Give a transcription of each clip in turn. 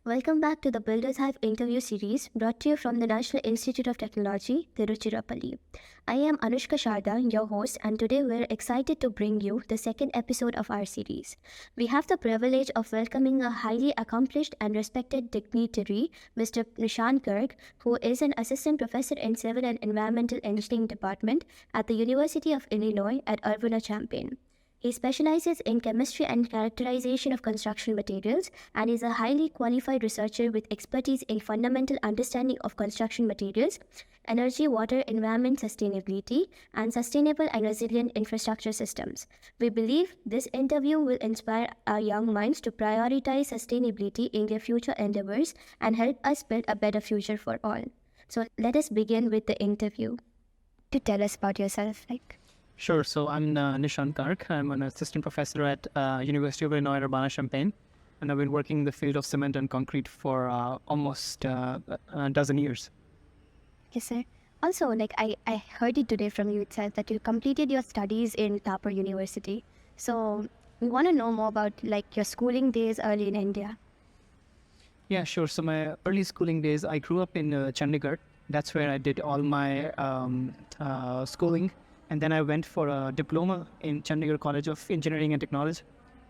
Welcome back to the Builders Hive interview series brought to you from the National Institute of Technology, Tiruchirappalli. I am Anushka Sharda, your host, and today we're excited to bring you the second episode of our series. We have the privilege of welcoming a highly accomplished and respected dignitary, Mr. Nishant Garg, who is an assistant professor in Civil and Environmental Engineering Department at the University of Illinois at Urbana-Champaign. He specializes in chemistry and characterization of construction materials and is a highly qualified researcher with expertise in fundamental understanding of construction materials, energy, water, environment sustainability, and sustainable and resilient infrastructure systems. We believe this interview will inspire our young minds to prioritize sustainability in their future endeavors and help us build a better future for all. So let us begin with the interview. To tell us about yourself, Sure. So I'm Nishant Garg. I'm an assistant professor at University of Illinois Urbana-Champaign, and I've been working in the field of cement and concrete for almost a dozen years. Yes, sir. Also, I heard it today from you itself that you completed your studies in Thapar University. So we want to know more about your schooling days early in India. Yeah, sure. So my early schooling days, I grew up in Chandigarh. That's where I did all my schooling. And then I went for a diploma in Chandigarh College of Engineering and Technology.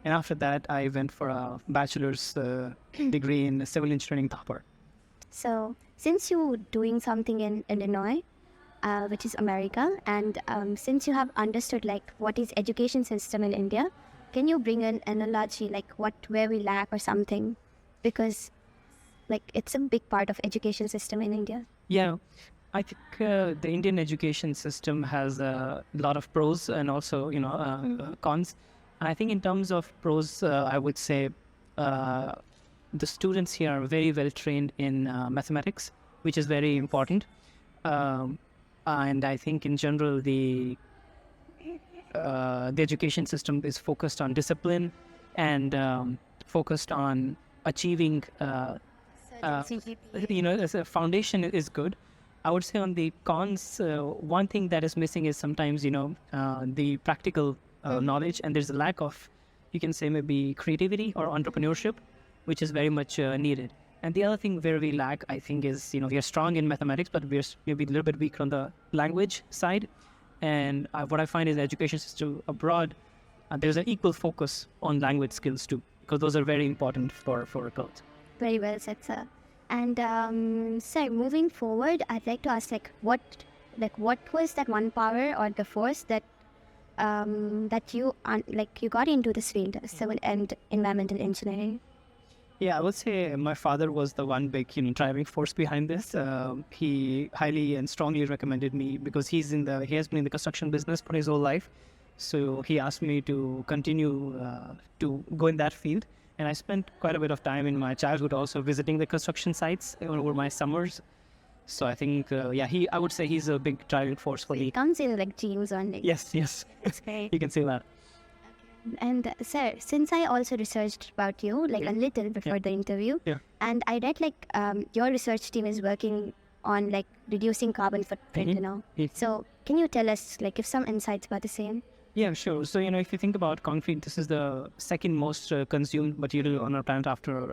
And after that, I went for a bachelor's degree in civil engineering Thapar. So since you're doing something in Illinois, which is America, and since you have understood what is education system in India, can you bring an analogy where we lack or something? Because it's a big part of education system in India. Yeah. I think the Indian education system has a lot of pros and also, cons. And I think in terms of pros, I would say the students here are very well trained in mathematics, which is very important. And I think in general, the education system is focused on discipline and focused on achieving, as a foundation is good. I would say on the cons, one thing that is missing is sometimes, the practical knowledge, and there's a lack of, you can say maybe creativity or entrepreneurship, which is very much needed. And the other thing where we lack, I think, is, we are strong in mathematics, but we're maybe a little bit weaker on the language side. And what I find is the education system abroad, there's an equal focus on language skills too, because those are very important for adults. Very well said, sir. And sir, moving forward, I'd like to ask, what was that one power or the force that you got into this field, civil and environmental engineering? Yeah, I would say my father was the one big, driving force behind this. He highly and strongly recommended me because he has been in the construction business for his whole life. So he asked me to continue to go in that field. And I spent quite a bit of time in my childhood also visiting the construction sites over my summers. So I think, I would say he's a big driving force for me. It comes in genes only. Yes. That's great. You can say that. And sir, since I also researched about you a little before the interview, and I read your research team is working on reducing carbon footprint, So can you tell us give some insights about the same? Yeah, sure. So, if you think about concrete, this is the second most consumed material on our planet after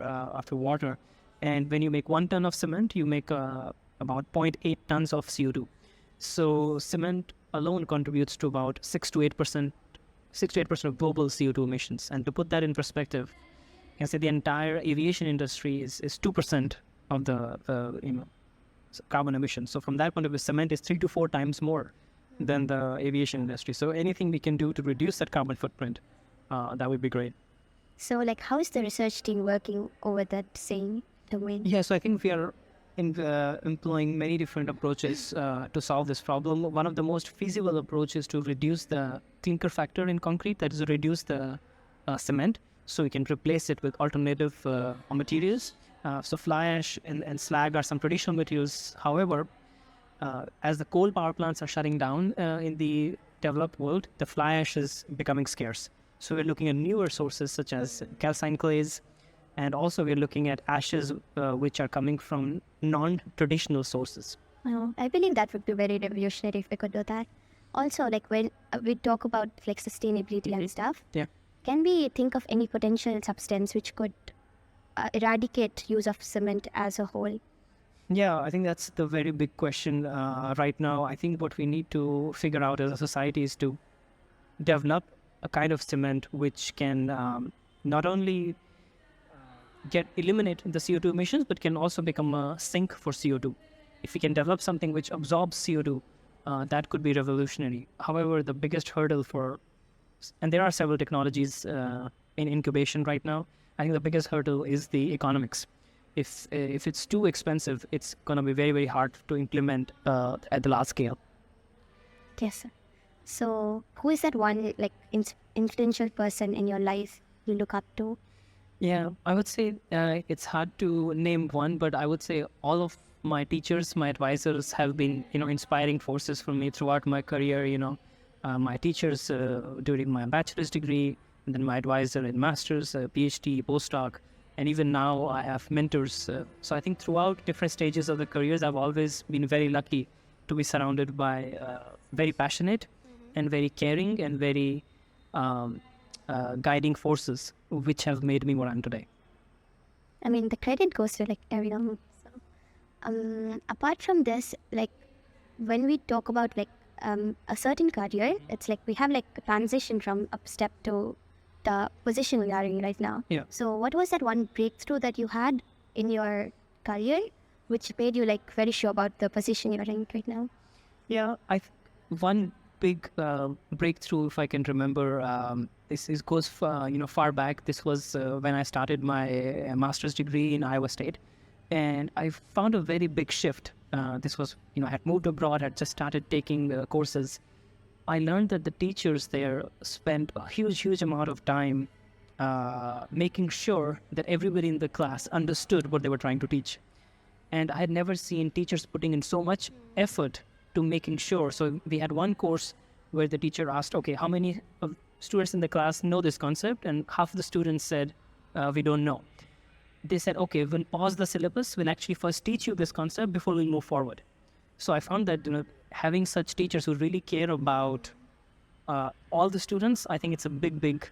water. And when you make 1 ton of cement, you make about 0.8 tons of CO2. So cement alone contributes to about 6 to 8% of global CO2 emissions. And to put that in perspective, you can say the entire aviation industry is 2% of the carbon emissions. So from that point of view, cement is 3 to 4 times more than the aviation industry. So anything we can do to reduce that carbon footprint, that would be great. So how is the research team working over that same domain? Yeah, so I think we are employing many different approaches to solve this problem. One of the most feasible approaches to reduce the clinker factor in concrete, that is to reduce the cement, so we can replace it with alternative materials. So fly ash and slag are some traditional materials. However, as the coal power plants are shutting down in the developed world, the fly ash is becoming scarce. So we're looking at newer sources such as calcined clays, and also we're looking at ashes which are coming from non-traditional sources. Oh, I believe that would be very revolutionary if we could do that. Also, when we talk about sustainability and stuff, can we think of any potential substance which could eradicate use of cement as a whole? Yeah, I think that's the very big question right now. I think what we need to figure out as a society is to develop a kind of cement which can not only eliminate the CO2 emissions, but can also become a sink for CO2. If we can develop something which absorbs CO2, that could be revolutionary. However, the biggest hurdle and there are several technologies in incubation right now. I think the biggest hurdle is the economics. If it's too expensive, it's going to be very, very hard to implement at the large scale. Yes. So, who is that one influential person in your life you look up to? Yeah, I would say it's hard to name one, but I would say all of my teachers, my advisors have been, inspiring forces for me throughout my career. My teachers during my bachelor's degree, and then my advisor in master's, PhD, postdoc, and even now I have mentors. So I think throughout different stages of the careers, I've always been very lucky to be surrounded by very passionate and very caring and very guiding forces, which have made me what I am today. I mean, the credit goes to everyone. So, apart from this, when we talk about a certain career, it's we have a transition from up step to the position we are in right now. Yeah. So what was that one breakthrough that you had in your career which made you very sure about the position you're in right now? Yeah, one big breakthrough, if I can remember, this goes far back. This was when I started my master's degree in Iowa State, and I found a very big shift. This was, I had moved abroad, had just started taking courses. I learned that the teachers there spent a huge amount of time making sure that everybody in the class understood what they were trying to teach. And I had never seen teachers putting in so much effort to making sure. So we had one course where the teacher asked, okay, how many students in the class know this concept? And half of the students said, we don't know. They said, okay, we'll pause the syllabus. We'll actually first teach you this concept before we move forward. So I found that having such teachers who really care about all the students, I think it's a big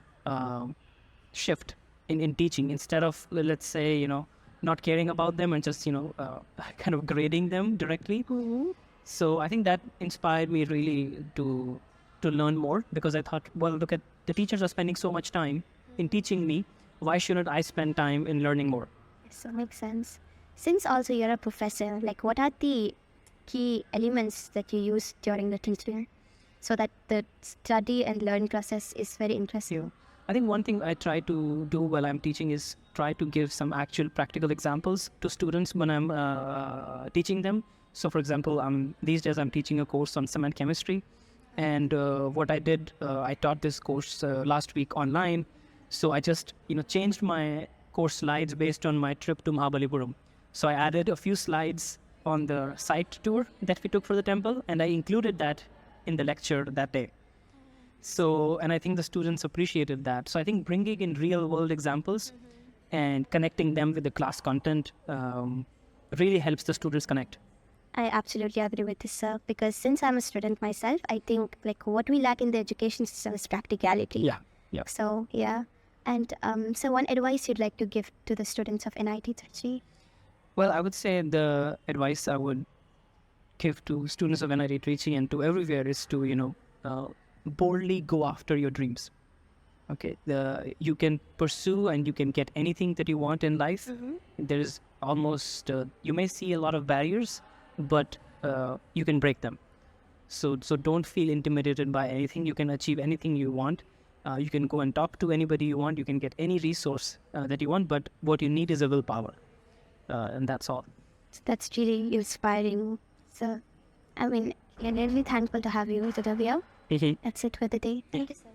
shift in teaching. Instead of, let's say, not caring about them and just, kind of grading them directly. Mm-hmm. So I think that inspired me really to learn more, because I thought, well, look at the teachers are spending so much time in teaching me. Why shouldn't I spend time in learning more? So makes sense. Since also you're a professor, what are the key elements that you use during the teaching so that the study and learning process is very interesting? Yeah. I think one thing I try to do while I'm teaching is try to give some actual practical examples to students when I'm teaching them. So for example, these days I'm teaching a course on cement chemistry. And what I did, I taught this course last week online. So I just, changed my course slides based on my trip to Mahabalipuram. So I added a few slides on the site tour that we took for the temple, and I included that in the lecture that day. So, and I think the students appreciated that. So I think bringing in real world examples and connecting them with the class content really helps the students connect. I absolutely agree with this, sir, because since I'm a student myself, I think what we lack in the education system is practicality. Yeah. So, yeah. And so one advice you'd like to give to the students of NIT Trichy? Well, I would say the advice I would give to students of NIT Trichy and to everywhere is to, boldly go after your dreams. Okay, you can pursue and you can get anything that you want in life. Mm-hmm. There is almost, you may see a lot of barriers, but you can break them. So don't feel intimidated by anything. You can achieve anything you want. You can go and talk to anybody you want. You can get any resource that you want, but what you need is a willpower. And that's all. That's really inspiring. So, I mean, I'm really thankful to have you, Tadavia. Mm-hmm. That's it for the day. Thank you so